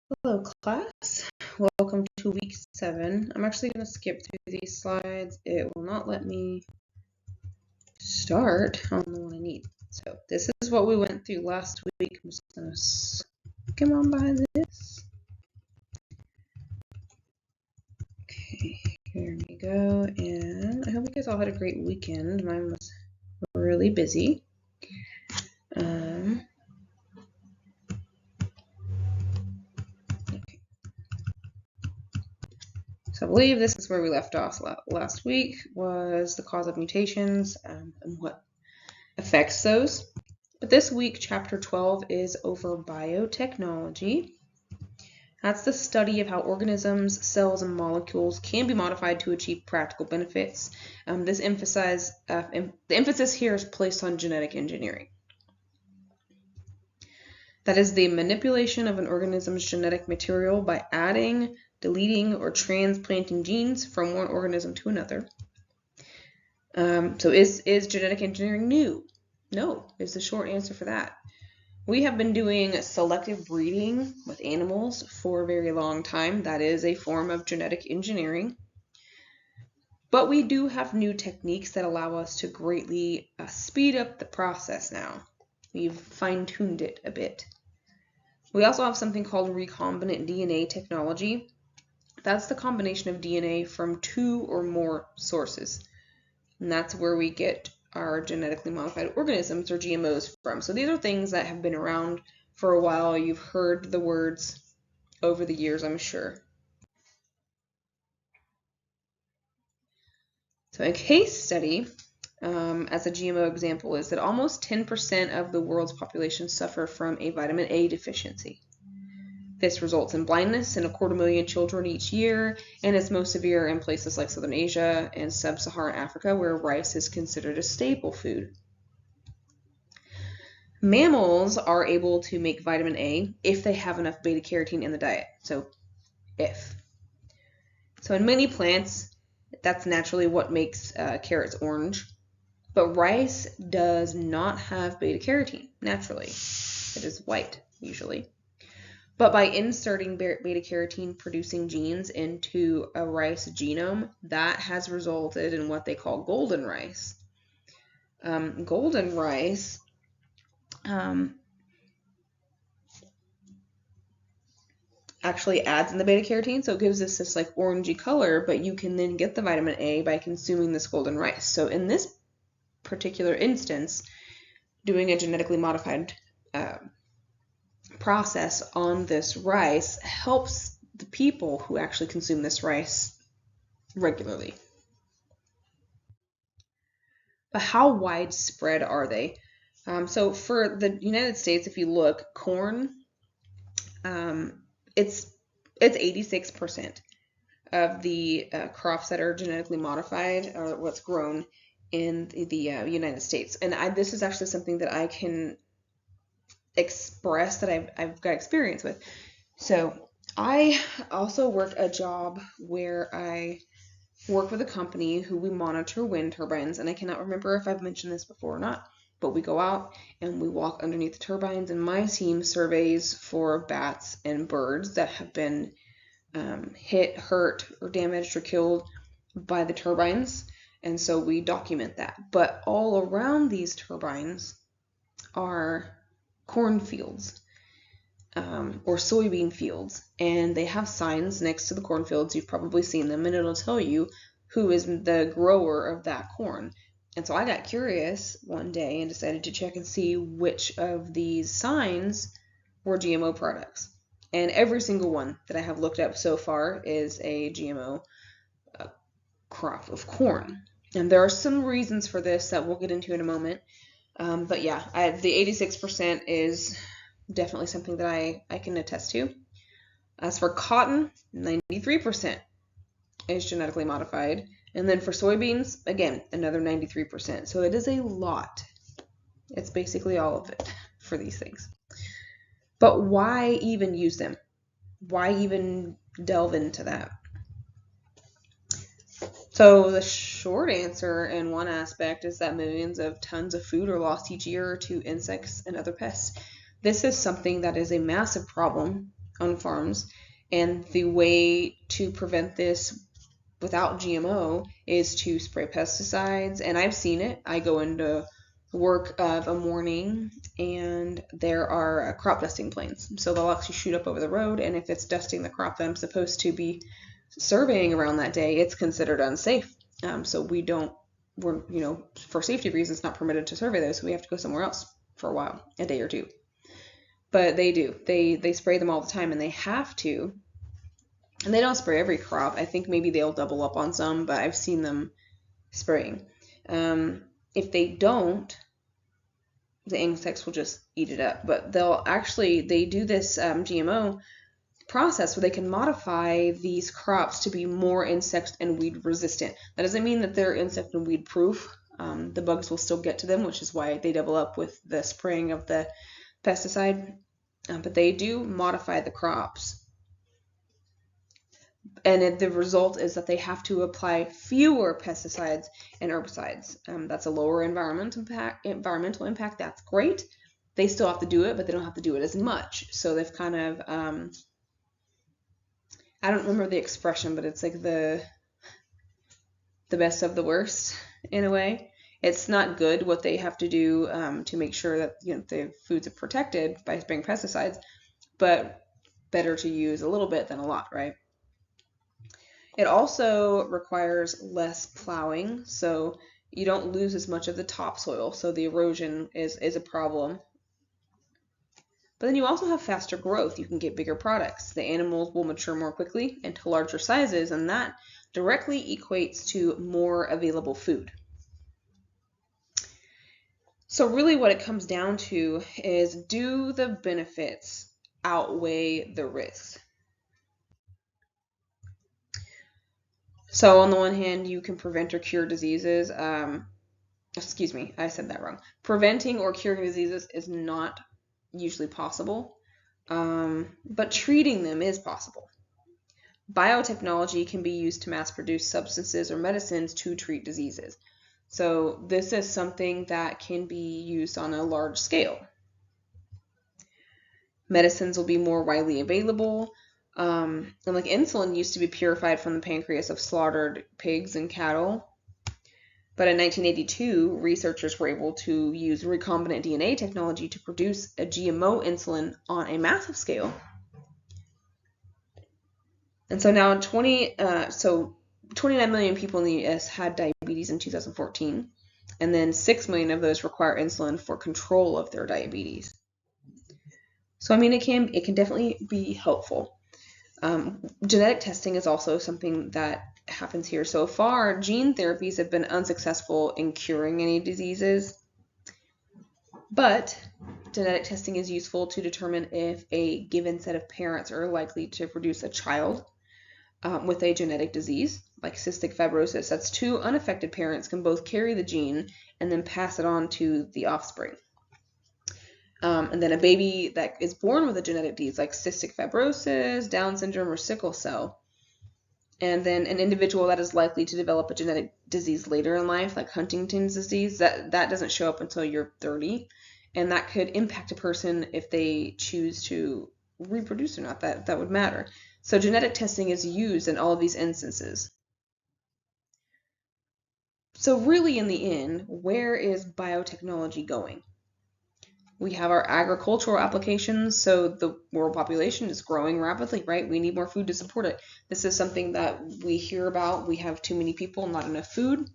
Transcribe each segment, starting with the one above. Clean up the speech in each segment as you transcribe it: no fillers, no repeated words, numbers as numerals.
Hello class, welcome to week 7. I'm actually going to skip through these slides. It will not let me start on the one I need. So this is what we went through last week. I'm just going to skim on by this. Okay, here we go. And I hope you guys all had a great weekend. Mine was really busy. So I believe this is where we left off last week, was the cause of mutations and what affects those. But this week, chapter 12 is over biotechnology. That's the study of how organisms, cells, and molecules can be modified to achieve practical benefits. The emphasis here is placed on genetic engineering. That is the manipulation of an organism's genetic material by adding, deleting, or transplanting genes from one organism to another. So is genetic engineering new? No, is the short answer for that. We have been doing selective breeding with animals for a very long time. That is a form of genetic engineering. But we do have new techniques that allow us to greatly speed up the process now. We've fine-tuned it a bit. We also have something called recombinant DNA technology. That's the combination of DNA from 2 or more sources. And that's where we get our genetically modified organisms, or GMOs, from. So these are things that have been around for a while. You've heard the words over the years, I'm sure. So a case study, as a GMO example, is that almost 10% of the world's population suffer from a vitamin A deficiency. This results in blindness in 250,000 children each year, and is most severe in places like Southern Asia and Sub-Saharan Africa, where rice is considered a staple food. Mammals are able to make vitamin A if they have enough beta-carotene in the diet. So in many plants, that's naturally what makes carrots orange. But rice does not have beta-carotene naturally. It is white, usually. But by inserting beta-carotene producing genes into a rice genome, that has resulted in what they call golden rice. Golden rice actually adds in the beta-carotene, so it gives us this like orangey color, but you can then get the vitamin A by consuming this golden rice. So in this particular instance, doing a genetically modified process on this rice helps the people who actually consume this rice regularly. But how widespread are they? So for the United States, if you look, corn, it's 86% of the crops that are genetically modified are what's grown in the United States. And this is actually something that I can express that I've got experience with. So I also work a job where I work with a company who we monitor wind turbines, and I cannot remember if I've mentioned this before or not, but we go out and we walk underneath the turbines, and my team surveys for bats and birds that have been hit, hurt, or damaged or killed by the turbines, and so we document that. But all around these turbines are cornfields or soybean fields, and they have signs next to the cornfields. You've probably seen them, and it'll tell you who is the grower of that corn. And so I got curious one day and decided to check and see which of these signs were GMO products. And every single one that I have looked up so far is a GMO crop of corn. And there are some reasons for this that we'll get into in a moment. But yeah, the 86% is definitely something that I can attest to. As for cotton, 93% is genetically modified. And then for soybeans, again, another 93%. So it is a lot. It's basically all of it for these things. But why even use them? Why even delve into that? So the short answer in one aspect is that millions of tons of food are lost each year to insects and other pests. This is something that is a massive problem on farms. And the way to prevent this without GMO is to spray pesticides. And I've seen it. I go into work of a morning and there are crop dusting planes. So they'll actually shoot up over the road, and if it's dusting the crop that I'm supposed to be surveying around that day, it's considered unsafe. So we're, for safety reasons, not permitted to survey those. So we have to go somewhere else for a while, a day or two. But they do. They spray them all the time, and they have to. And they don't spray every crop. I think maybe they'll double up on some, but I've seen them spraying. If they don't, the insects will just eat it up. But they do this GMO process where they can modify these crops to be more insect and weed resistant. That doesn't mean that they're insect and weed proof. The bugs will still get to them, which is why they double up with the spraying of the pesticide. But they do modify the crops. And the result is that they have to apply fewer pesticides and herbicides. That's a lower environmental impact. That's great. They still have to do it, but they don't have to do it as much. So they've kind of, I don't remember the expression, but it's like the best of the worst in a way. It's not good what they have to do to make sure that the foods are protected by spraying pesticides, but better to use a little bit than a lot, right? It also requires less plowing, so you don't lose as much of the topsoil, so the erosion is a problem. But then you also have faster growth. You can get bigger products. The animals will mature more quickly and to larger sizes, and that directly equates to more available food. So really what it comes down to is, do the benefits outweigh the risks? So on the one hand, you can prevent or cure diseases. Excuse me, I said that wrong. Preventing or curing diseases is not usually possible, but treating them is possible. Biotechnology can be used to mass produce substances or medicines to treat diseases. So this is something that can be used on a large scale. Medicines will be more widely available. And like insulin used to be purified from the pancreas of slaughtered pigs and cattle. But in 1982, researchers were able to use recombinant DNA technology to produce a GMO insulin on a massive scale. And so now 29 million people in the US had diabetes in 2014, and then 6 million of those require insulin for control of their diabetes. So I mean, it can definitely be helpful. Genetic testing is also something that happens here. So far, gene therapies have been unsuccessful in curing any diseases, but genetic testing is useful to determine if a given set of parents are likely to produce a child with a genetic disease, like cystic fibrosis. That's two unaffected parents can both carry the gene and then pass it on to the offspring. And then a baby that is born with a genetic disease like cystic fibrosis, Down syndrome, or sickle cell. And then an individual that is likely to develop a genetic disease later in life, like Huntington's disease, that doesn't show up until you're 30. And that could impact a person if they choose to reproduce or not. That would matter. So genetic testing is used in all of these instances. So really, in the end, where is biotechnology going? We have our agricultural applications, so the world population is growing rapidly, right? We need more food to support it. This is something that we hear about. We have too many people, not enough food.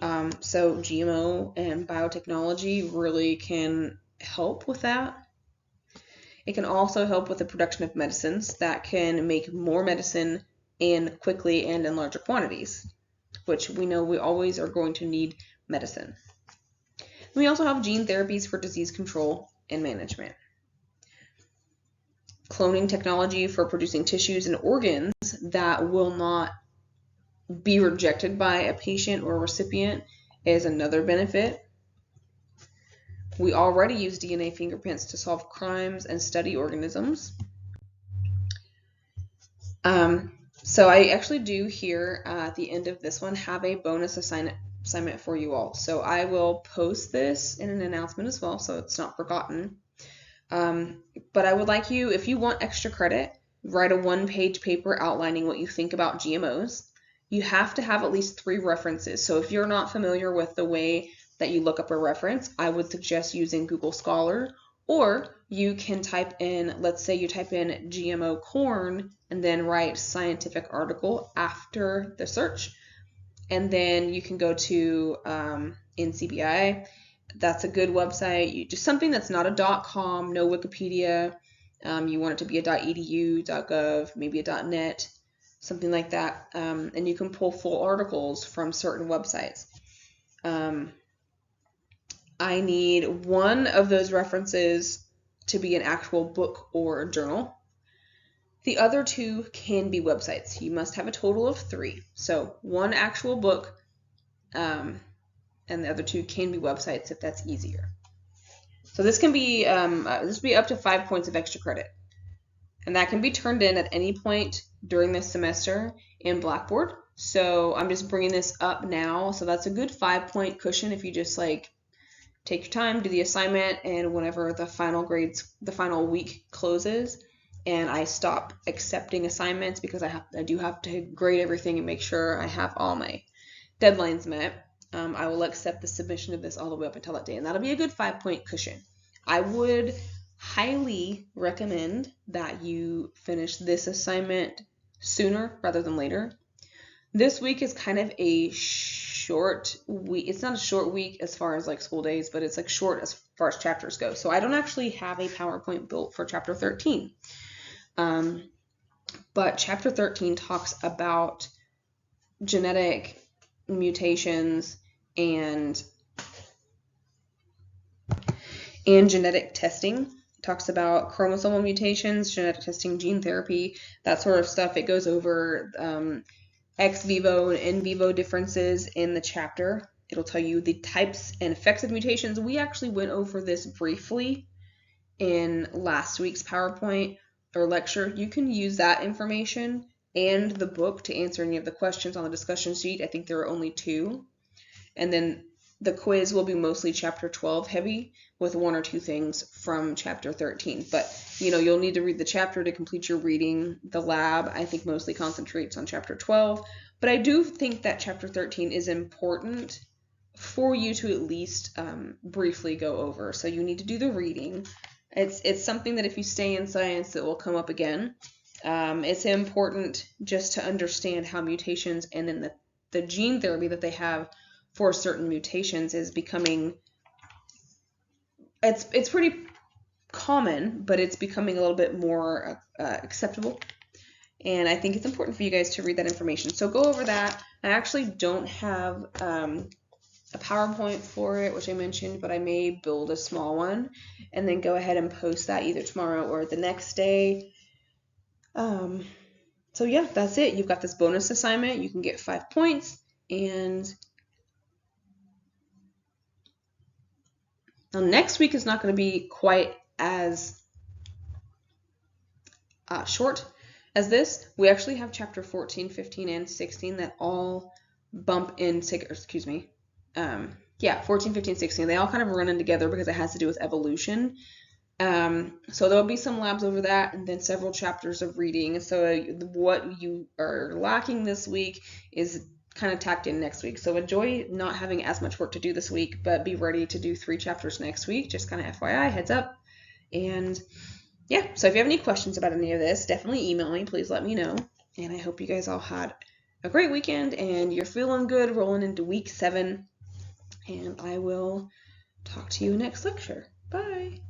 So GMO and biotechnology really can help with that. It can also help with the production of medicines that can make more medicine and quickly and in larger quantities, which we know we always are going to need medicine. We also have gene therapies for disease control and management. Cloning technology for producing tissues and organs that will not be rejected by a patient or recipient is another benefit. We already use DNA fingerprints to solve crimes and study organisms. So I actually do here at the end of this one have a bonus assignment for you all. So I will post this in an announcement as well, so it's not forgotten. But I would like you, if you want extra credit, write a 1-page paper outlining what you think about GMOs. You have to have at least 3 references. So if you're not familiar with the way that you look up a reference, I would suggest using Google Scholar, or you can type in, let's say you type in GMO corn and then write scientific article after the search. And then you can go to NCBI. That's a good website. Just something that's not a .com, no Wikipedia. You want it to be a .edu, .gov, maybe a .net, something like that. And you can pull full articles from certain websites. I need one of those references to be an actual book or journal. The other 2 can be websites. You must have a total of 3. So 1 actual book, and the other 2 can be websites if that's easier. So this can be this will be up to 5 points of extra credit, and that can be turned in at any point during this semester in Blackboard. So I'm just bringing this up now. So that's a good 5-point cushion if you just like take your time, do the assignment, and whenever the final week closes, and I stop accepting assignments because I do have to grade everything and make sure I have all my deadlines met, I will accept the submission of this all the way up until that day, and that'll be a good 5-point cushion. I would highly recommend that you finish this assignment sooner rather than later. This week is kind of a short week. It's not a short week as far as like school days, but it's like short as far as chapters go. So I don't actually have a PowerPoint built for chapter 13. But chapter 13 talks about genetic mutations and genetic testing. It talks about chromosomal mutations, genetic testing, gene therapy, that sort of stuff. It goes over ex vivo and in vivo differences in the chapter. It'll tell you the types and effects of mutations. We actually went over this briefly in last week's PowerPoint or lecture. You can use that information and the book to answer any of the questions on the discussion sheet. I think there are only 2. And then the quiz will be mostly chapter 12 heavy with 1 or 2 things from chapter 13. But, you'll need to read the chapter to complete your reading. The lab, I think, mostly concentrates on chapter 12. But I do think that chapter 13 is important for you to at least briefly go over. So you need to do the reading. It's something that if you stay in science, it will come up again. It's important just to understand how mutations and then the gene therapy that they have for certain mutations is becoming, it's pretty common, but it's becoming a little bit more acceptable. And I think it's important for you guys to read that information. So go over that. I actually don't have a PowerPoint for it, which I mentioned, but I may build a small one and then go ahead and post that either tomorrow or the next day. So yeah, that's it. You've got this bonus assignment. You can get 5 points, and now next week is not going to be quite as short as this. We actually have chapter 14, 15, and 16 that all bump in, 14, 15, 16. They all kind of run in together because it has to do with evolution. So there'll be some labs over that, and then several chapters of reading. So what you are lacking this week is kind of tacked in next week. So enjoy not having as much work to do this week, but be ready to do 3 chapters next week. Just kind of FYI, heads up. And yeah, so if you have any questions about any of this, definitely email me. Please let me know. And I hope you guys all had a great weekend and you're feeling good rolling into week 7. And I will talk to you next lecture. Bye.